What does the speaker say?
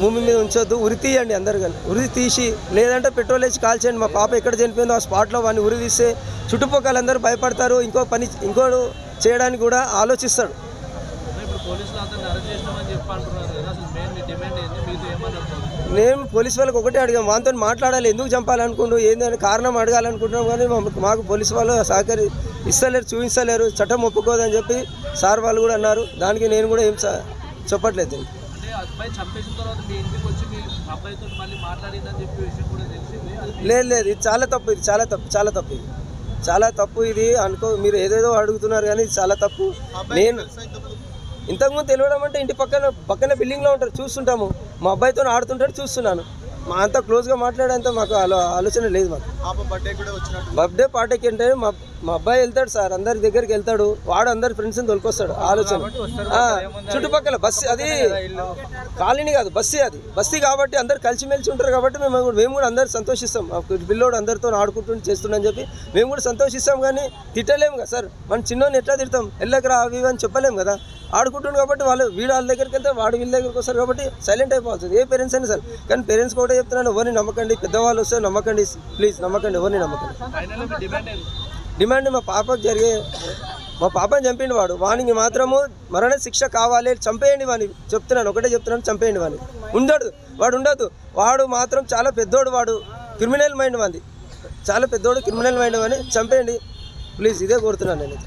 భూమి మీద ఉంచొద్దు, ఉరి తీయండి అందరు కానీ, ఉరి తీసి లేదంటే పెట్రోల్ వేసి కాల్చేయండి. మా పాప ఎక్కడ చనిపోయిందో ఆ స్పాట్లో వాడిని ఉరి తీస్తే చుట్టుపక్కల అందరూ భయపడతారు, ఇంకోటి చేయడానికి కూడా ఆలోచిస్తాడు. నేను పోలీసు వాళ్ళకి ఒకటే అడిగాం, వాళ్ళతో మాట్లాడాలి, ఎందుకు చంపాలనుకుంటూ ఏందని కారణం అడగాలనుకుంటున్నాం, కానీ మాకు పోలీసు వాళ్ళు ఇస్తలేరు, చూపిస్తలేరు, చట్టం ఒప్పుకోదని చెప్పి సార్ వాళ్ళు కూడా అన్నారు. దానికి నేను కూడా ఏం చెప్పట్లేదు. లేదు, ఇది చాలా తప్పు, ఇది చాలా తప్పు ఇది అనుకో. మీరు ఏదేదో అడుగుతున్నారు కానీ ఇది చాలా తప్పు. నేను ఇంతకుముందు తెలియడం అంటే ఇంటి పక్కన బిల్డింగ్లో ఉంటారు, చూస్తుంటాము. మా అబ్బాయితో ఆడుతుంటాడు, చూస్తున్నాను. మా అంతా క్లోజ్గా మాట్లాడేంత మాకు ఆలోచన లేదు. మాకు బర్త్డే పార్టీకి అంటే మా అబ్బాయి వెళ్తాడు సార్, అందరి దగ్గరికి వెళ్తాడు, వాడు అందరి ఫ్రెండ్స్ని తొలుకొస్తాడు. ఆలోచన చుట్టుపక్కల బస్సు, అది కాలనీ కాదు, బస్సీ కాబట్టి అందరు కలిసిమెలిసి ఉంటారు కాబట్టి మేము కూడా అందరు సంతోషిస్తాం. పిల్లోడు అందరితో ఆడుకుంటూ చేస్తుండని చెప్పి మేము కూడా సంతోషిస్తాం. కానీ తిట్టలేము కదా సార్, మన చిన్నోని ఎట్లా తిడతాం, వెళ్ళకరా అవి అని చెప్పలేము కదా. ఆడుకుంటుంది కాబట్టి వాళ్ళ దగ్గరికి వెళ్తే వాడు వీళ్ళ దగ్గరికి వస్తారు కాబట్టి సైలెంట్ అయిపోతుంది. ఏ పేరెంట్స్ అయినా సార్. కానీ పేరెంట్స్ కూడా చెప్తున్నాను, ఎవరిని నమ్మకండి, పెద్దవాళ్ళు వస్తే నమ్మకండి, ప్లీజ్ నమ్మకండి, ఎవరిని నమ్మకండి. డిమాండ్ మా పాపని చంపిండి వానికి మాత్రము మరణ శిక్ష కావాలి, చంపేయండి వాడిని చెప్తున్నాను, ఒకటే చెప్తున్నాను, చంపేయండి వాడిని. ఉండదు వాడు మాత్రం చాలా పెద్దోడు, వాడు క్రిమినల్ మైండ్ వాడి, చాలా పెద్దోడు క్రిమినల్ మైండ్ వాడిని చంపేయండి ప్లీజ్, ఇదే కోరుతున్నాను నేను.